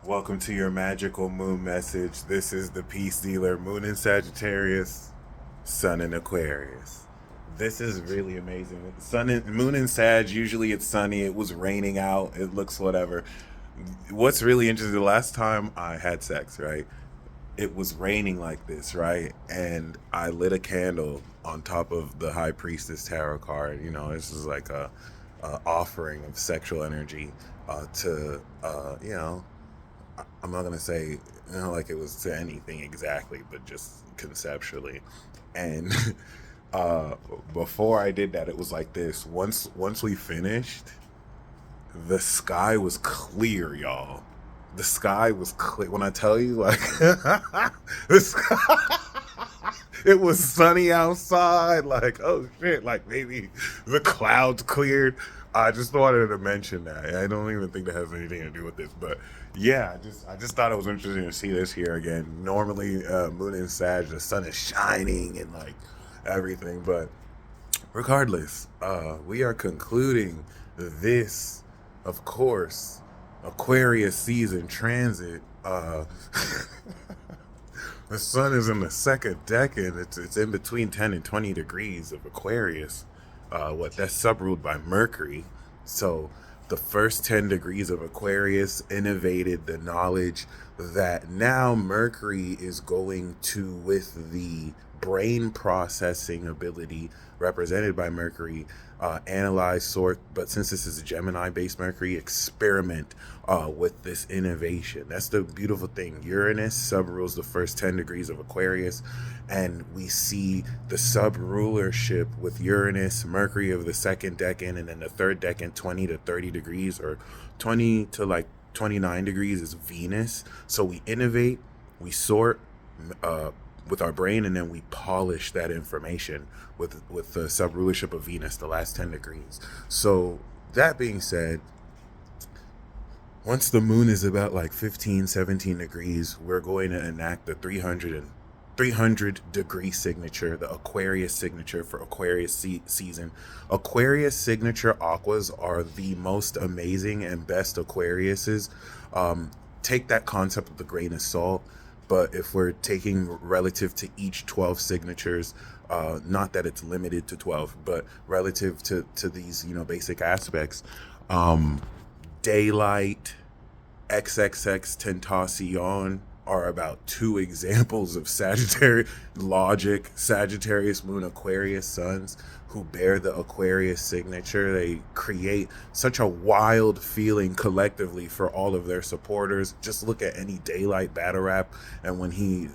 Welcome to your magical moon message. This is the peace dealer, moon in Sagittarius, sun in Aquarius. This is really amazing. Moon in Sag, usually it's sunny, it was raining out, it looks whatever. What's really interesting, the last time I had sex, right? It was raining like this, right? And I lit a candle on top of the High Priestess tarot card. This is like a offering of sexual energy to, I'm not gonna say like it was to anything exactly, but just conceptually. And uh, before I did that, it was like this. Once we finished, the sky was clear, y'all. The sky was clear. When I tell you, like, the sky, it was sunny outside. Like, oh shit! Like maybe the clouds cleared. I just wanted to mention that. I don't even think that has anything to do with this, but yeah, I just thought it was interesting to see this here again. Normally, moon in Sag, the sun is shining and like everything, but regardless, we are concluding this, of course, Aquarius season transit. The sun is in the second decan. It's in between 10 and 20 degrees of Aquarius. That's subruled by Mercury. So the first 10 degrees of Aquarius innovated the knowledge that now Mercury is going to, with the brain processing ability represented by Mercury, analyze, sort, but since this is a Gemini-based Mercury, experiment with this innovation. That's the beautiful thing. Uranus subrules the first 10 degrees of Aquarius, and we see the sub-rulership with Uranus, Mercury of the second decan, and then the third decan, 20 to 30 degrees, or 20 to like 29 degrees is Venus. So we innovate, we sort, with our brain, and then we polish that information with the sub-rulership of Venus, the last 10 degrees. So that being said, once the moon is about like 15, 17 degrees, we're going to enact the 300 degree signature, the Aquarius signature for Aquarius season. Aquarius signature aquas are the most amazing and best Aquariuses. Take that concept with a grain of salt. But if we're taking relative to each 12 signatures, not that it's limited to 12, but relative to these, basic aspects, daylight, XXX Tentacion are about two examples of Sagittarius logic, Sagittarius moon, Aquarius suns who bear the Aquarius signature. They create such a wild feeling collectively for all of their supporters. Just look at any daylight battle rap, and when he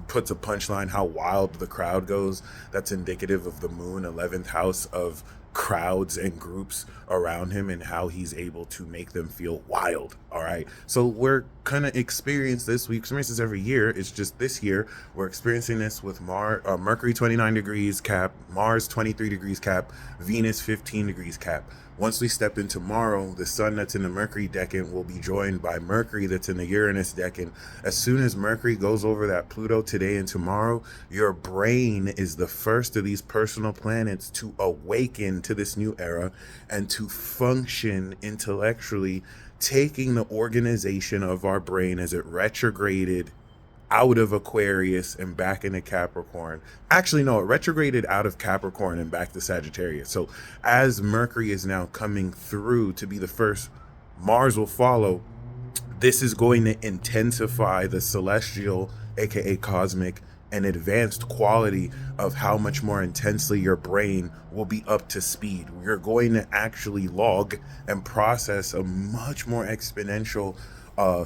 puts a punchline, how wild the crowd goes. That's indicative of the moon, 11th house of crowds and groups around him, and how he's able to make them feel wild. All right, so we're gonna experience this. We experience this every year. It's just this year we're experiencing this with Mercury 29 degrees cap, Mars 23 degrees cap, Venus 15 degrees cap. Once we step in tomorrow, the sun that's in the Mercury decan will be joined by Mercury that's in the Uranus decan. As soon as Mercury goes over that Pluto today and tomorrow, your brain is the first of these personal planets to awaken to this new era and to function intellectually, taking the organization of our brain as it retrograded out of Aquarius and back into Capricorn. Actually, no, it retrograded out of Capricorn and back to Sagittarius. So as Mercury is now coming through to be the first, Mars will follow. This is going to intensify the celestial, aka cosmic, and advanced quality of how much more intensely your brain will be up to speed. You're going to actually log and process a much more exponential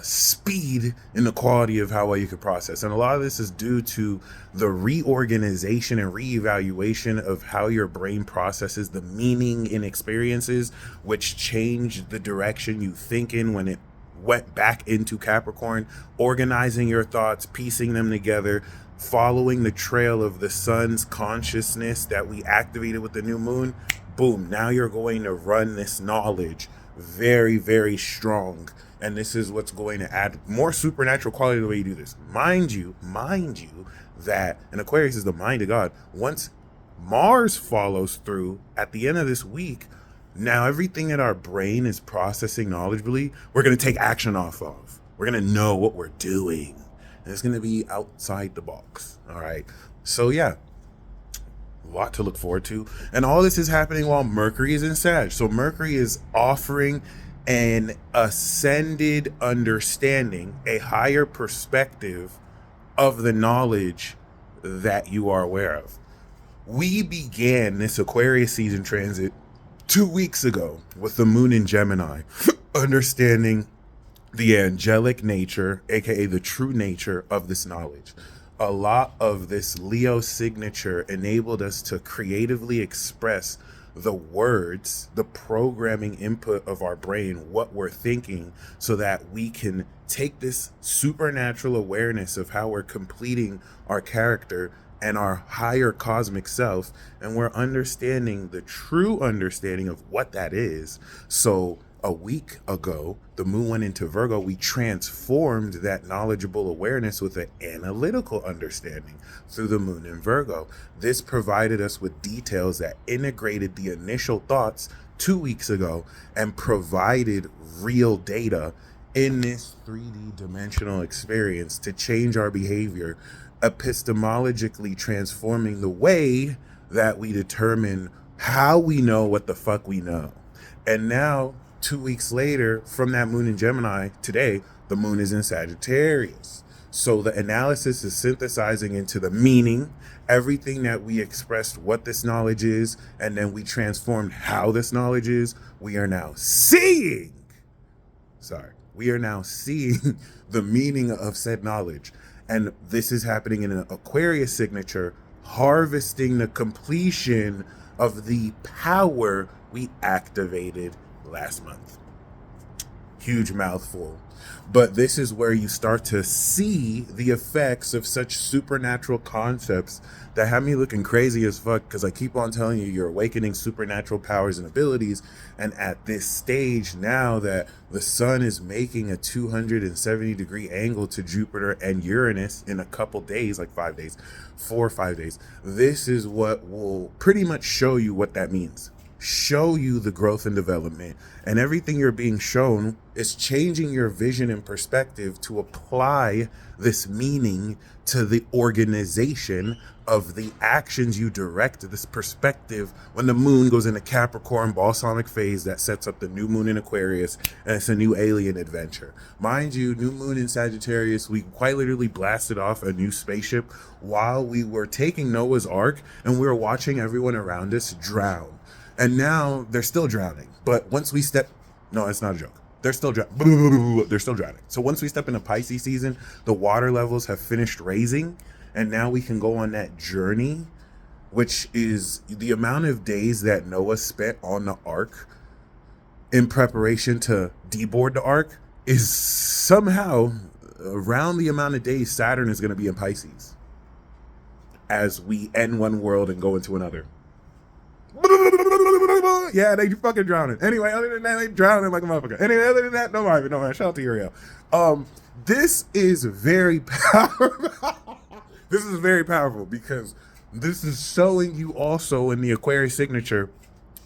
speed in the quality of how well you could process. And a lot of this is due to the reorganization and reevaluation of how your brain processes the meaning in experiences, which changed the direction you think in when it went back into Capricorn, organizing your thoughts, piecing them together, following the trail of the sun's consciousness that we activated with the new moon. Boom, now you're going to run this knowledge very, very strong. And this is what's going to add more supernatural quality to the way you do this. Mind you, that, and Aquarius is the mind of God. Once Mars follows through at the end of this week, now everything that our brain is processing knowledgeably, we're going to take action off of. We're going to know what we're doing. And it's going to be outside the box. All right. So yeah, a lot to look forward to. And all this is happening while Mercury is in Sag. So Mercury is offering an ascended understanding, a higher perspective of the knowledge that you are aware of. We began this Aquarius season transit 2 weeks ago with the moon in Gemini, understanding the angelic nature, aka the true nature of this knowledge. A lot of this Leo signature enabled us to creatively express the words, the programming input of our brain, what we're thinking, so that we can take this supernatural awareness of how we're completing our character and our higher cosmic self, and we're understanding the true understanding of what that is. So a week ago, the moon went into Virgo. We transformed that knowledgeable awareness with an analytical understanding through the moon in Virgo. This provided us with details that integrated the initial thoughts 2 weeks ago and provided real data in this 3D dimensional experience to change our behavior, epistemologically transforming the way that we determine how we know what the fuck we know. And now, 2 weeks later, from that moon in Gemini, today, the moon is in Sagittarius. So the analysis is synthesizing into the meaning, everything that we expressed, what this knowledge is, and then we transformed how this knowledge is. We are now seeing the meaning of said knowledge. And this is happening in an Aquarius signature, harvesting the completion of the power we activated last month. Huge mouthful. But this is where you start to see the effects of such supernatural concepts that have me looking crazy as fuck, because I keep on telling you, you're awakening supernatural powers and abilities. And at this stage now that the sun is making a 270-degree angle to Jupiter and Uranus in a couple days, like 5 days, 4 or 5 days, this is what will pretty much show you what that means. Show you the growth and development, and everything you're being shown is changing your vision and perspective to apply this meaning to the organization of the actions you direct. This perspective when the moon goes into Capricorn balsamic phase that sets up the new moon in Aquarius, and it's a new alien adventure. Mind you, new moon in Sagittarius, we quite literally blasted off a new spaceship while we were taking Noah's Ark, and we were watching everyone around us drown. And now they're still drowning. But once we step, no, it's not a joke. They're still drowning. They're still drowning. So once we step into Pisces season, the water levels have finished raising. And now we can go on that journey, which is the amount of days that Noah spent on the ark in preparation to deboard the ark is somehow around the amount of days Saturn is going to be in Pisces as we end one world and go into another. Yeah, they fucking drowning. Anyway, other than that, they drowning like a motherfucker. Anyway, other than that, no mind. Shout out to Uriel. This is very powerful. This is very powerful because this is showing you also in the Aquarius signature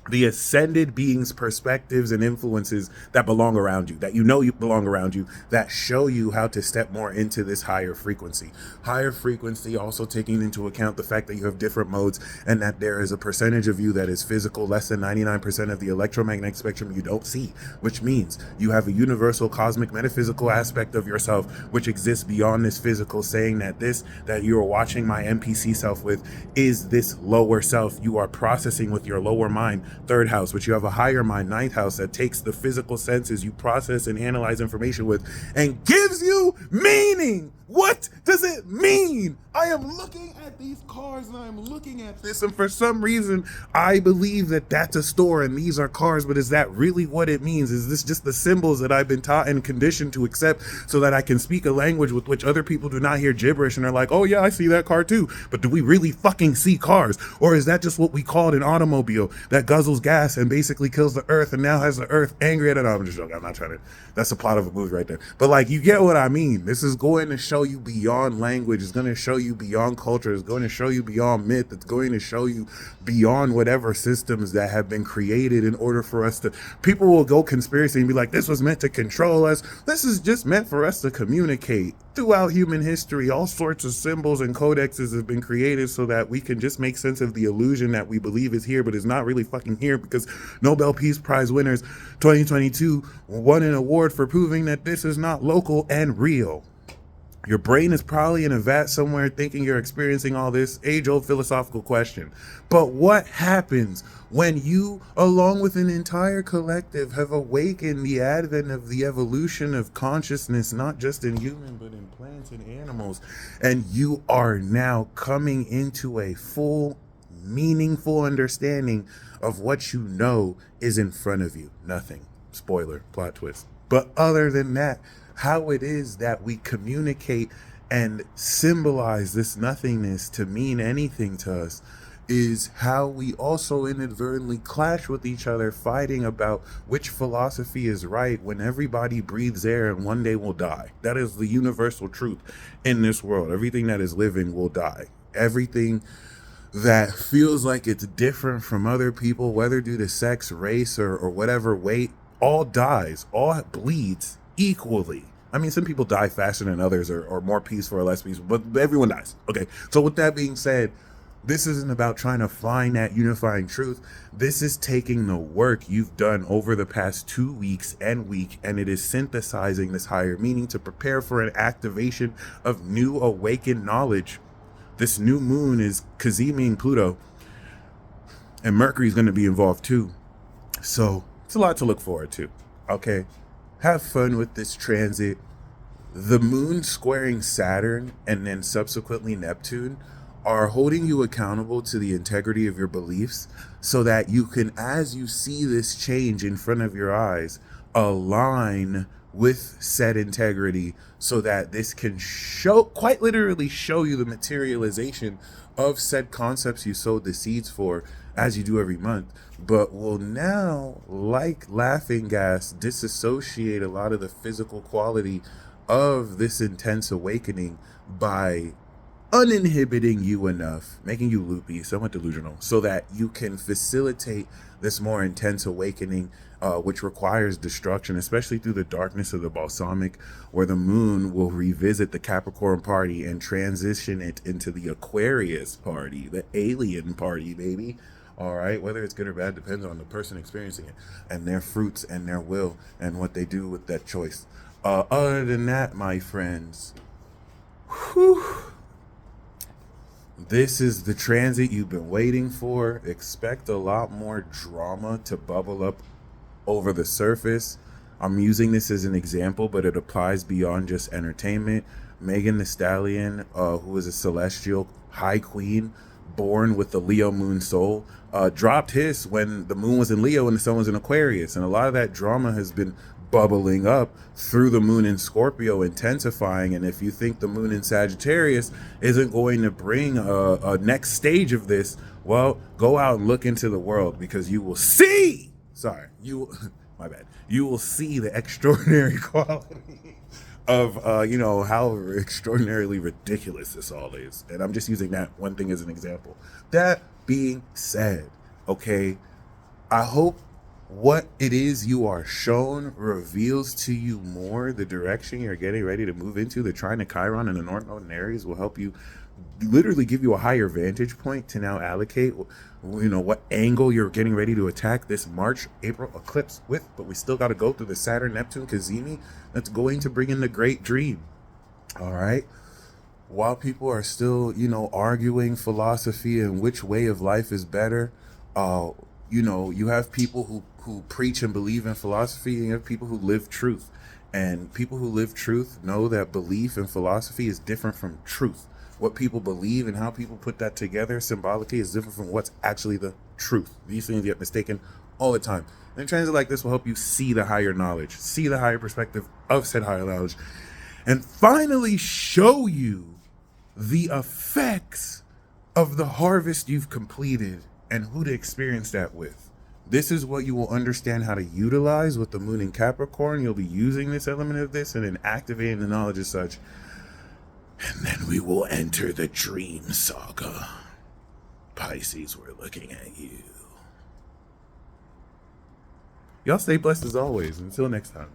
the ascended beings' perspectives and influences that belong around you, that you know you belong around you, that show you how to step more into this higher frequency. Higher frequency also taking into account the fact that you have different modes and that there is a percentage of you that is physical, less than 99% of the electromagnetic spectrum you don't see, which means you have a universal cosmic metaphysical aspect of yourself which exists beyond this physical, saying that this that you are watching my NPC self with is this lower self you are processing with your lower mind, third house, but you have a higher mind, ninth house, that takes the physical senses you process and analyze information with and gives you meaning. What does it mean? I am looking at these cars and I'm looking at this, and for some reason I believe that that's a store and these are cars, but is that really what it means? Is this just the symbols that I've been taught and conditioned to accept so that I can speak a language with which other people do not hear gibberish and are like, oh yeah, I see that car too, but do we really fucking see cars? Or is that just what we called an automobile that guzzles gas and basically kills the earth and now has the earth angry at it? No, I'm just joking. I'm not trying to, that's the plot of a movie right there. But like, you get what I mean. mean. This is going to show you beyond language. It's going to show you beyond culture. It's going to show you beyond myth. It's going to show you beyond whatever systems that have been created in order for us to, people will go conspiracy and be like, this was meant to control us. This is just meant for us to communicate. Throughout human history, all sorts of symbols and codexes have been created so that we can just make sense of the illusion that we believe is here, but is not really fucking here, because Nobel Peace Prize winners 2022 won an award for proving that this is not local and real. Your brain is probably in a vat somewhere thinking you're experiencing all this age-old philosophical question. But what happens when you, along with an entire collective, have awakened the advent of the evolution of consciousness, not just in human, but in plants and animals, and you are now coming into a full, meaningful understanding of what you know is in front of you? Nothing. Spoiler, plot twist. But other than that, how it is that we communicate and symbolize this nothingness to mean anything to us is how we also inadvertently clash with each other, fighting about which philosophy is right when everybody breathes air and one day will die. That is the universal truth in this world. Everything that is living will die. Everything that feels like it's different from other people, whether due to sex, race, or whatever weight, all dies, all bleeds equally. I mean, some people die faster than others, or more peaceful or less peaceful, but everyone dies. Okay, so with that being said, this isn't about trying to find that unifying truth. This is taking the work you've done over the past 2 weeks and week, and it is synthesizing this higher meaning to prepare for an activation of new awakened knowledge. This new moon is Kazimi Pluto, and Mercury's going to be involved too. So it's a lot to look forward to. Okay, have fun with this transit. The moon squaring Saturn and then subsequently Neptune are holding you accountable to the integrity of your beliefs, so that you can, as you see this change in front of your eyes, align with said integrity, so that this can show, quite literally show you the materialization of said concepts you sowed the seeds for, as you do every month, but will now, like laughing gas, disassociate a lot of the physical quality of this intense awakening by uninhibiting you enough, making you loopy, somewhat delusional, so that you can facilitate this more intense awakening, which requires destruction, especially through the darkness of the balsamic, where the moon will revisit the Capricorn party and transition it into the Aquarius party, the alien party, baby. All right, whether it's good or bad depends on the person experiencing it and their fruits and their will and what they do with that choice. Other than that, my friends, whew, this is the transit you've been waiting for. Expect a lot more drama to bubble up over the surface. I'm using this as an example, but it applies beyond just entertainment. Megan Thee Stallion, who is a celestial high queen, born with the Leo moon soul, dropped his when the moon was in Leo and the sun was in Aquarius. And a lot of that drama has been bubbling up through the moon in Scorpio, intensifying. And if you think the moon in Sagittarius isn't going to bring a next stage of this, well, go out and look into the world, because you will see, my bad, you will see the extraordinary quality of, how extraordinarily ridiculous this all is. And I'm just using that one thing as an example. That being said, okay, I hope what it is you are shown reveals to you more the direction you're getting ready to move into. The trine of Chiron and the North Node in Aries will help you, literally give you a higher vantage point to now allocate, what angle you're getting ready to attack this March-April eclipse with. But we still got to go through the Saturn-Neptune Kazemi that's going to bring in the great dream. All right. While people are still, arguing philosophy and which way of life is better, you have people who preach and believe in philosophy, and you have people who live truth. And people who live truth know that belief and philosophy is different from truth. What people believe and how people put that together symbolically is different from what's actually the truth. These things get mistaken all the time. And transit like this will help you see the higher knowledge, see the higher perspective of said higher knowledge, and finally show you the effects of the harvest you've completed and who to experience that with. This is what you will understand how to utilize with the moon in Capricorn. You'll be using this element of this and then activating the knowledge as such. And then we will enter the dream saga. Pisces, we're looking at you. Y'all stay blessed as always. Until next time.